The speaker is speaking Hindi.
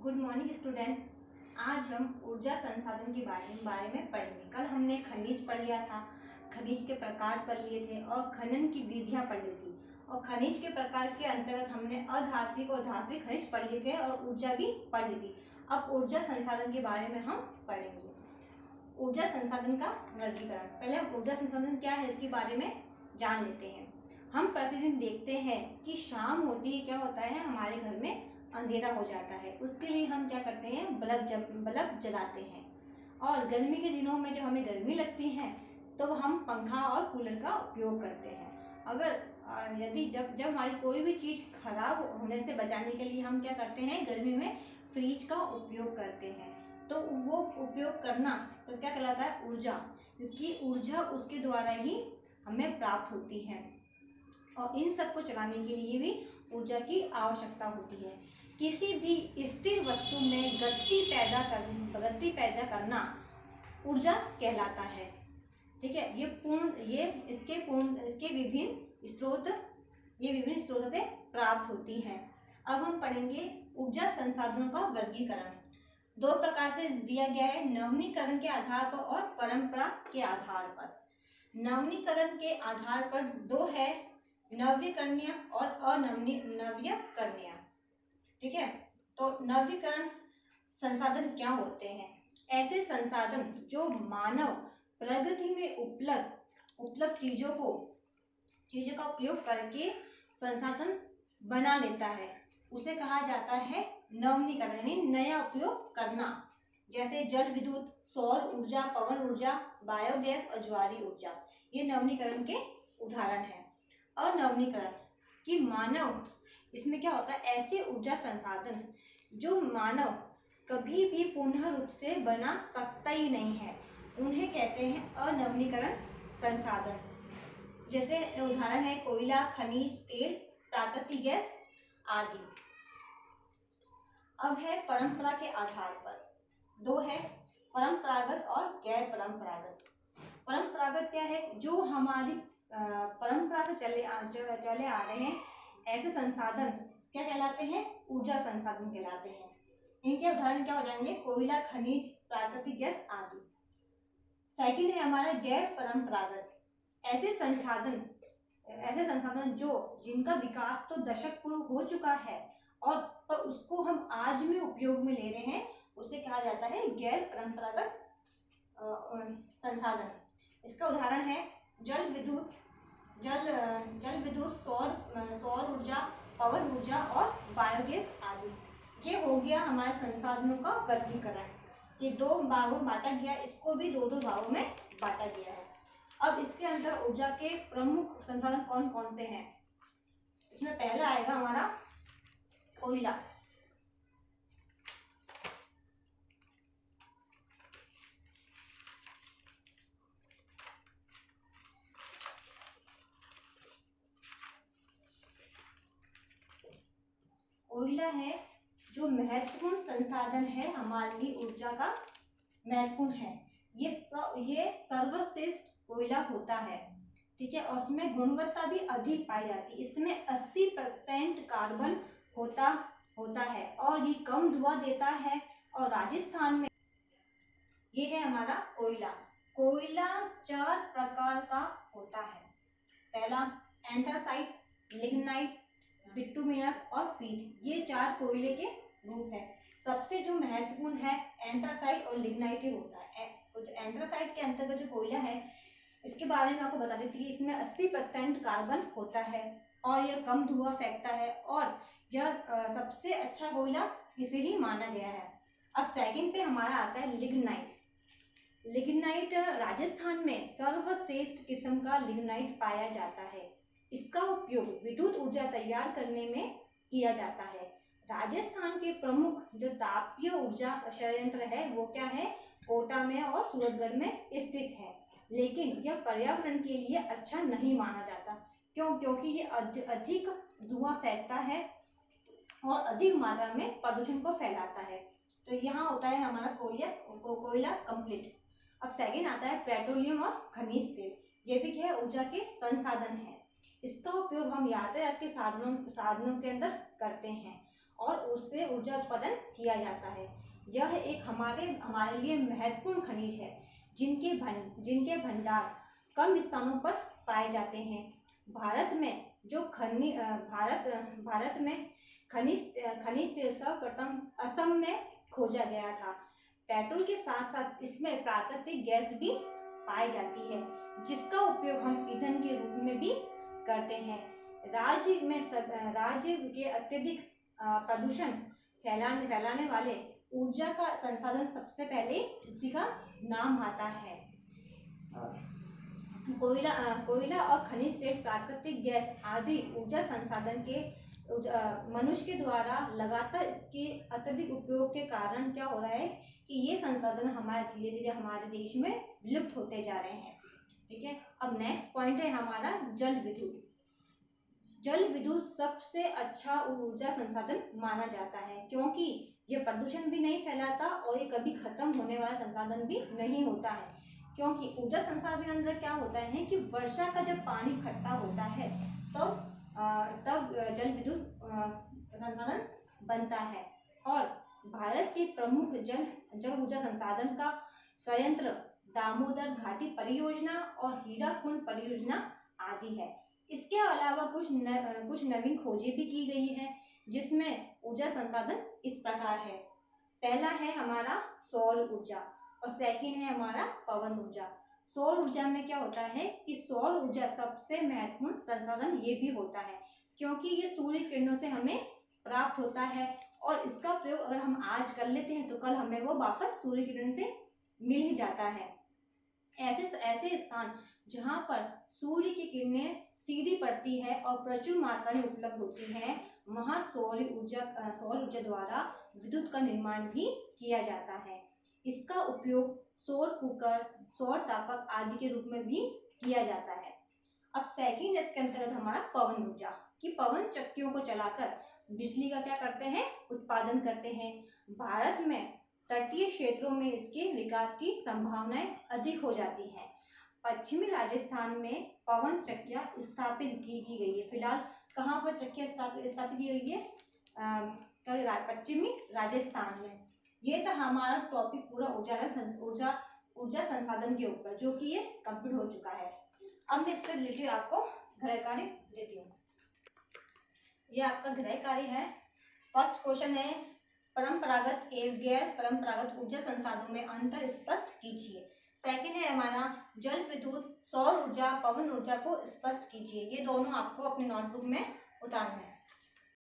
Good morning student. आज हम ऊर्जा संसाधन के बारे में पढ़ेंगे। कल हमने खनिज पढ़ लिया था, खनिज के प्रकार पढ़ लिए थे और खनन की विधियां पढ़ ली थी। और खनिज के प्रकार के अंतर्गत हमने अधात्विक और धात्विक खनिज पढ़ लिए थे और ऊर्जा भी पढ़ ली थी। अब ऊर्जा संसाधन के बारे में हम पढ़ेंगे। ऊर्जा संसाधन का वर्गीकरण। पहले हम ऊर्जा संसाधन क्या है इसके बारे में जान लेते हैं। हम प्रतिदिन देखते हैं कि शाम होती है, क्या होता है, हमारे घर में अंधेरा हो जाता है। उसके लिए हम क्या करते हैं, बल्ब जलाते हैं। और गर्मी के दिनों में जब हमें गर्मी लगती है तो हम पंखा और कूलर का उपयोग करते हैं। अगर यदि जब हमारी कोई भी चीज़ खराब होने से बचाने के लिए हम क्या करते हैं, गर्मी में फ्रिज का उपयोग करते हैं। तो वो उपयोग करना तो क्या कहलाता है, ऊर्जा, क्योंकि ऊर्जा उसके द्वारा ही हमें प्राप्त होती है। और इन सब को चलाने के लिए भी ऊर्जा की आवश्यकता होती है। किसी भी स्थिर वस्तु में गति पैदा करना ऊर्जा कहलाता है। ठीक है, इसके विभिन्न स्रोतों से प्राप्त होती है। अब हम पढ़ेंगे ऊर्जा संसाधनों का वर्गीकरण। दो प्रकार से दिया गया है, नवीनीकरण के आधार पर और परंपरा के आधार पर। नवीनीकरण के आधार पर दो है, नवीकरणीय और अनवीकरणीय। ठीक है, तो नवीकरण संसाधन क्या होते हैं? ऐसे संसाधन जो मानव प्रगति में उपलब्ध चीजों का उपयोग करके संसाधन बना लेता है, उसे कहा जाता है नवीनीकरण, यानी नया उपयोग करना। जैसे जल विद्युत, सौर ऊर्जा, पवन ऊर्जा, बायोगैस और ज्वारीय ऊर्जा, ये नवीनीकरण के उदाहरण हैं। अनवीकरण कि मानव, इसमें क्या होता है, ऐसे ऊर्जा संसाधन जो मानव कभी भी पुनः रूप से बना सकता ही नहीं है, उन्हें कहते हैं अनवीकरण संसाधन। जैसे उदाहरण है कोयला, खनिज तेल, प्राकृतिक गैस आदि। अब है परंपरा के आधार पर। दो है, परंपरागत और गैर परंपरागत। परंपरागत क्या है, जो हमारी परंपरा से चले आ रहे हैं, ऐसे संसाधन क्या कहलाते हैं, ऊर्जा संसाधन कहलाते हैं। इनके उदाहरण क्या हो जाएंगे, कोयला, खनिज, प्राकृतिक गैस आदि। सेकंड है हमारा गैर परंपरागत। ऐसे संसाधन जिनका विकास तो दशक पूर्व हो चुका है और पर उसको हम आज में उपयोग में ले रहे हैं, उसे कहा जाता है गैर परंपरागत संसाधन। इसका उदाहरण है जल विद्युत, सौर ऊर्जा, पवन ऊर्जा और बायोगैस आदि। ये हो गया हमारे संसाधनों का वर्गीकरण। ये दो भागों में बांटा गया, इसको भी दो भागों में बांटा गया है। अब इसके अंदर ऊर्जा के प्रमुख संसाधन कौन कौन से हैं? इसमें पहला आएगा हमारा कोयला। कोयला है जो महत्वपूर्ण संसाधन है, हमारी ऊर्जा का महत्वपूर्ण है। ये सर्वश्रेष्ठ कोयला होता है। ठीक है, और उसमें गुणवत्ता भी अधिक पाई जाती है। इसमें 80% कार्बन होता है और ये कम धुआं देता है। और राजस्थान में ये है हमारा कोयला। कोयला 4 प्रकार का होता है। पहला एंथ्रासाइट, लिग्नाइट, बिटुमिनस और पीट, ये 4 कोयले के रूप है। सबसे जो महत्वपूर्ण है एंथ्रासाइट और लिग्नाइट ही होता है। एंथ्रासाइट के अंतर्गत जो कोयला है, इसके बारे में आपको बता देती है, इसमें 80% कार्बन होता है और यह कम धुआं फेंकता है और यह सबसे अच्छा कोयला इसे ही माना गया है। अब सेकंड पे हमारा आता है लिग्नाइट। लिग्नाइट राजस्थान में सर्वश्रेष्ठ किस्म का लिग्नाइट पाया जाता है। इसका उपयोग विद्युत ऊर्जा तैयार करने में किया जाता है। राजस्थान के प्रमुख जो तापीय ऊर्जा संयंत्र है वो क्या है, कोटा में और सूरतगढ़ में स्थित है। लेकिन यह पर्यावरण के लिए अच्छा नहीं माना जाता। क्योंकि ये अधिक धुआं फेंकता है और अधिक मात्रा में प्रदूषण को फैलाता है। तो यहाँ होता है हमारा कोयला कंप्लीट। अब सेकंड आता है पेट्रोलियम और खनिज तेल। ये भी क्या है, ऊर्जा के संसाधन है। इसका उपयोग हम यातायात के साधनों के अंदर करते हैं और उससे ऊर्जा उत्पादन किया जाता है। यह एक हमारे लिए महत्वपूर्ण खनिज है जिनके भंडार कम स्थानों पर पाए जाते हैं। भारत में खनिज तेल सर्वप्रथम असम में खोजा गया था। पेट्रोल के साथ साथ इसमें प्राकृतिक गैस भी पाई जाती है, जिसका उपयोग हम ईंधन के रूप में भी करते हैं। राज्य के अत्यधिक प्रदूषण फैलाने वाले ऊर्जा का संसाधन सबसे पहले इसी का नाम आता है। कोयला और खनिज तेल, प्राकृतिक गैस आदि ऊर्जा संसाधन के मनुष्य के द्वारा लगातार इसके अत्यधिक उपयोग के कारण क्या हो रहा है कि ये संसाधन धीरे धीरे हमारे देश में विलुप्त होते जा रहे हैं। ठीक है, अब नेक्स्ट पॉइंट है हमारा जल विद्युत। जल विद्युत सबसे अच्छा ऊर्जा संसाधन माना जाता है, क्योंकि ये प्रदूषण भी नहीं फैलाता और ये कभी खत्म होने वाला संसाधन भी नहीं होता है। क्योंकि ऊर्जा संसाधन के अंदर क्या होता है कि वर्षा का जब पानी इकट्ठा होता है तब जल विद्युत संसाधन बनता है। और भारत के प्रमुख जल ऊर्जा संसाधन का संयंत्र दामोदर घाटी परियोजना और हीराकुंड परियोजना आदि है। इसके अलावा कुछ नवीन खोजें भी की गई है, जिसमें ऊर्जा संसाधन इस प्रकार है। पहला है हमारा सौर ऊर्जा और सेकंड है हमारा पवन ऊर्जा। सौर ऊर्जा में क्या होता है कि सौर ऊर्जा सबसे महत्वपूर्ण संसाधन ये भी होता है, क्योंकि ये सूर्य किरणों से हमें प्राप्त होता है और इसका प्रयोग अगर हम आज कर लेते हैं तो कल हमें वो वापस सूर्य किरण से मिल ही जाता है। ऐसे स्थान जहाँ पर सूर्य की किरणें सीधी पड़ती है और प्रचुर मात्रा में उपलब्ध होती हैं, वहाँ सौर ऊर्जा द्वारा विद्युत का निर्माण भी किया जाता है। इसका उपयोग सौर कुकर, सौर तापक आदि के रूप में भी किया जाता है। अब सेकंड इसके अंतर्गत हमारा पवन ऊर्जा कि पवन चक्कियों को चलाकर बिजली का क्या करते हैं, उत्पादन करते हैं। भारत में तटीय क्षेत्रों में इसके विकास की संभावनाएं अधिक हो जाती हैं। पश्चिमी राजस्थान में पवन चक्कियां स्थापित की गई है। फिलहाल कहाँ पर चक्कियां स्थापित की गई है? पश्चिमी राजस्थान में। ये था हमारा टॉपिक पूरा ऊर्जा संसाधन के ऊपर, जो कि ये कंप्लीट हो चुका है। अब मैं इससे रिलेटेड आपको गृह कार्य देती हूँ। ये आपका गृह कार्य है। फर्स्ट क्वेश्चन है, परंपरागत एवं गैर परंपरागत ऊर्जा संसाधनों में अंतर स्पष्ट कीजिए। सेकंड है हमारा जल विद्युत, सौर ऊर्जा, पवन ऊर्जा को स्पष्ट कीजिए। ये दोनों आपको अपने नोटबुक में उतारना है।